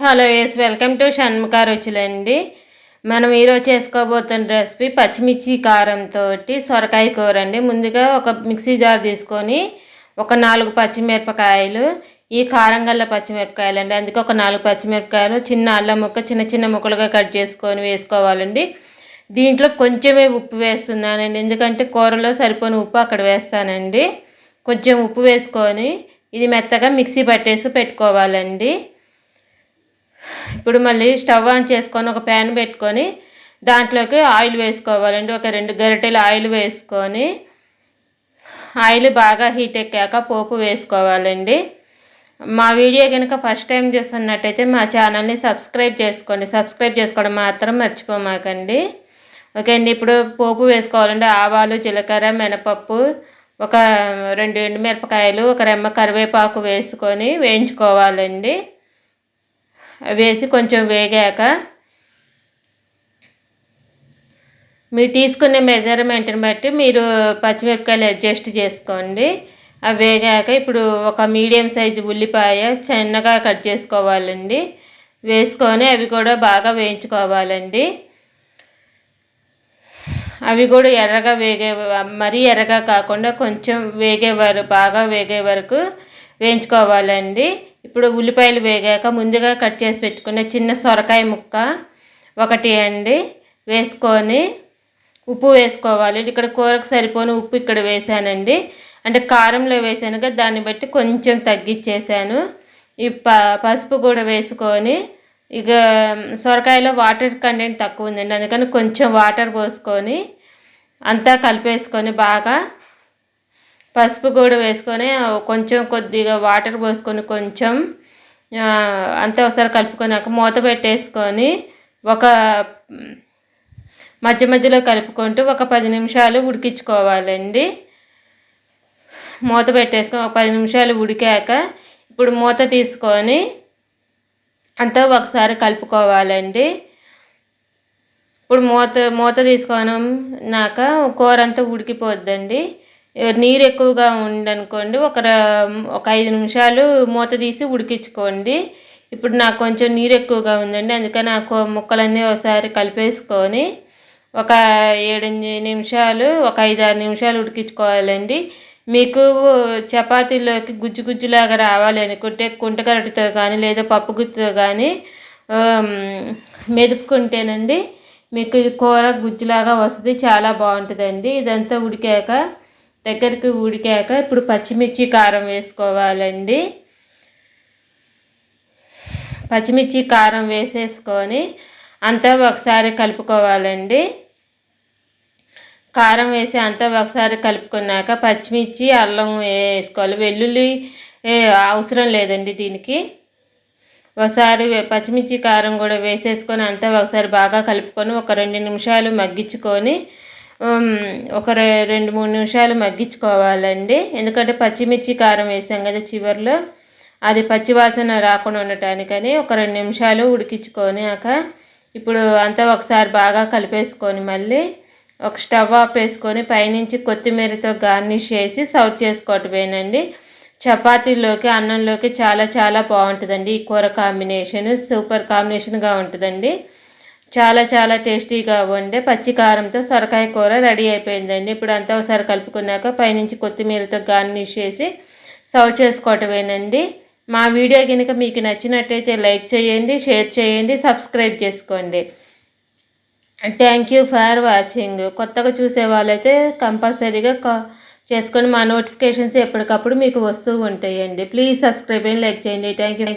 Hello welcome to Shanmukha రుచులండి. మనం ఈరోజు చేసుకోబోతున్న రెసిపీ పచ్చిమిర్చి కారంతో సొరకాయ కూర అండి. ముందుగా ఒక మిక్సీ జార్ తీసుకొని ఒక 4 పచ్చిమిరపకాయలు, ఈ కారం గల్ల పచ్చిమిరపకాయలు అండి. అందుకే ఒక 4 పచ్చిమిరపకాయలు, చిన్న అల్లం ముక్క చిన్న చిన్న ముక్కలుగా కట్ చేసుకొని వేసుకోవాలండి. దీంట్లో కొంచెమే ఉప్పు వేస్తున్నానండి, ఎందుకంటే కూరలో సరిపోని ఉప్పు అక్కడ వేస్తానండి. కొంచెం ఉప్పు వేసుకొని ఇది మెత్తగా మిక్సీ పట్టేసి పెట్టుకోవాలండి. ఇప్పుడు మళ్ళీ స్టవ్ ఆన్ చేసుకొని ఒక ప్యాన్ పెట్టుకొని దాంట్లోకి ఆయిల్ వేసుకోవాలండి. ఒక 2 గరిటెలు ఆయిల్ వేసుకొని ఆయిల్ బాగా హీట్ ఎక్కాక పోపు వేసుకోవాలండి. మా వీడియో కనుక ఫస్ట్ టైం చూస్తున్నట్టయితే మా ఛానల్ని సబ్స్క్రైబ్ చేసుకోండి. సబ్స్క్రైబ్ చేసుకోవడం మాత్రం మర్చిపోమాకండి. ఓకే అండి, ఇప్పుడు పోపు వేసుకోవాలండి. ఆవాలు, జీలకర్ర, మినపప్పు, ఒక 2 ఎండుమిరపకాయలు, ఒక రెమ్మ కరివేపాకు వేసుకొని వేయించుకోవాలండి. వేసి కొంచెం వేగాక మీరు తీసుకునే మెజర్మెంట్ని బట్టి మీరు పచ్చిమిరపకాయలు అడ్జస్ట్ చేసుకోండి. అవి వేగాక ఇప్పుడు ఒక మీడియం సైజు ఉల్లిపాయ చిన్నగా కట్ చేసుకోవాలండి. వేసుకొని అవి కూడా బాగా వేయించుకోవాలండి. అవి కూడా ఎర్రగా మరీ ఎర్రగా కాకుండా కొంచెం బాగా వేగే వరకు వేయించుకోవాలండి. ఇప్పుడు ఉల్లిపాయలు వేగాక ముందుగా కట్ చేసి పెట్టుకున్న చిన్న సొరకాయ ముక్క ఒకటి అండి వేసుకొని ఉప్పు వేసుకోవాలి. ఇక్కడ కూరకు సరిపోని ఉప్పు ఇక్కడ వేసానండి, అంటే కారంలో వేసాను కదా, దాన్ని బట్టి కొంచెం తగ్గించేసాను. ఈ పసుపు కూడా వేసుకొని ఇక సొరకాయలో వాటర్ కంటెంట్ తక్కువ ఉందండి, అందుకని కొంచెం వాటర్ పోసుకొని అంతా కలిపేసుకొని బాగా పసుపు కూడా వేసుకొని కొంచెం కొద్దిగా వాటర్ పోసుకొని కొంచెం అంతా ఒకసారి కలుపుకున్నాక మూత పెట్టేసుకొని ఒక మధ్య మధ్యలో కలుపుకుంటూ ఒక 10 నిమిషాలు ఉడికించుకోవాలండి. మూత పెట్టేసుకొని ఒక 10 నిమిషాలు ఉడికాక ఇప్పుడు మూత తీసుకొని అంతా ఒకసారి కలుపుకోవాలండి. ఇప్పుడు మూత తీసుకున్నాక కూర అంతా ఉడికిపోద్దండి. నీరు ఎక్కువగా ఉండనుకోండి ఒక 5 నిమిషాలు మూత తీసి ఉడికించుకోండి. ఇప్పుడు నాకు కొంచెం నీరు ఎక్కువగా ఉందండి, అందుకని నాకు ముక్కలన్నీ ఒకసారి కలిపేసుకొని ఒక 7-8 నిమిషాలు ఒక 5-6 నిమిషాలు ఉడికించుకోవాలండి. మీకు చపాతీలోకి గుజ్జు గుజ్జులాగా రావాలి అనుకుంటే కుంటగరటితో కానీ లేదా పప్పు గుత్తితో కానీ మెదుపుకుంటేనండి మీకు కూర గుజ్జులాగా వస్తుంది, చాలా బాగుంటుందండి. ఇదంతా దగ్గరికి ఉడికాక ఇప్పుడు పచ్చిమిర్చి కారం వేసుకోవాలండి. పచ్చిమిర్చి కారం వేసేసుకొని అంతా ఒకసారి కలుపుకోవాలండి. కారం వేసి అంతా ఒకసారి కలుపుకున్నాక పచ్చిమిర్చి, అల్లం వేసుకోవాలి. వెల్లుల్లి అవసరం లేదండి దీనికి. ఒకసారి పచ్చిమిర్చి కారం కూడా వేసేసుకొని అంతా ఒకసారి బాగా కలుపుకొని ఒక 2 నిమిషాలు మగ్గించుకొని ఒక 2-3 నిమిషాలు మగ్గించుకోవాలండి. ఎందుకంటే పచ్చిమిర్చి కారం వేసాం కదా చివరిలో, అది పచ్చివాసన రాకుండా ఉండటానికని ఒక 2 నిమిషాలు ఉడికించుకొనిక ఇప్పుడు అంతా ఒకసారి బాగా కలిపేసుకొని మళ్ళీ ఒక స్టవ్ ఆఫ్ వేసుకొని పైనుంచి కొత్తిమీరతో గార్నిష్ చేసి సర్వ్ చేసుకోవటమేనండి. చపాతీలోకి, అన్నంలోకి చాలా చాలా బాగుంటుందండి. ఈ కూర కాంబినేషన్ సూపర్ కాంబినేషన్గా ఉంటుందండి. చాలా చాలా టేస్టీగా ఉండే పచ్చికారంతో సొరకాయ కూర రెడీ అయిపోయిందండి. ఇప్పుడు అంతా ఒకసారి కలుపుకున్నాక పైనుంచి కొత్తిమీరతో గార్నిష్ చేసి సర్వ్ చేసుకోవటమేనండి. మా వీడియో కనుక మీకు నచ్చినట్టయితే లైక్ చేయండి, షేర్ చేయండి, సబ్స్క్రైబ్ చేసుకోండి. Thank you for watching. కొత్తగా చూసే వాళ్ళైతే కంపల్సరీగా చేసుకొని మా నోటిఫికేషన్స్ ఎప్పటికప్పుడు మీకు వస్తూ ఉంటాయండి. ప్లీజ్ సబ్స్క్రైబ్ అండ్ లైక్ చేయండి. Thank you.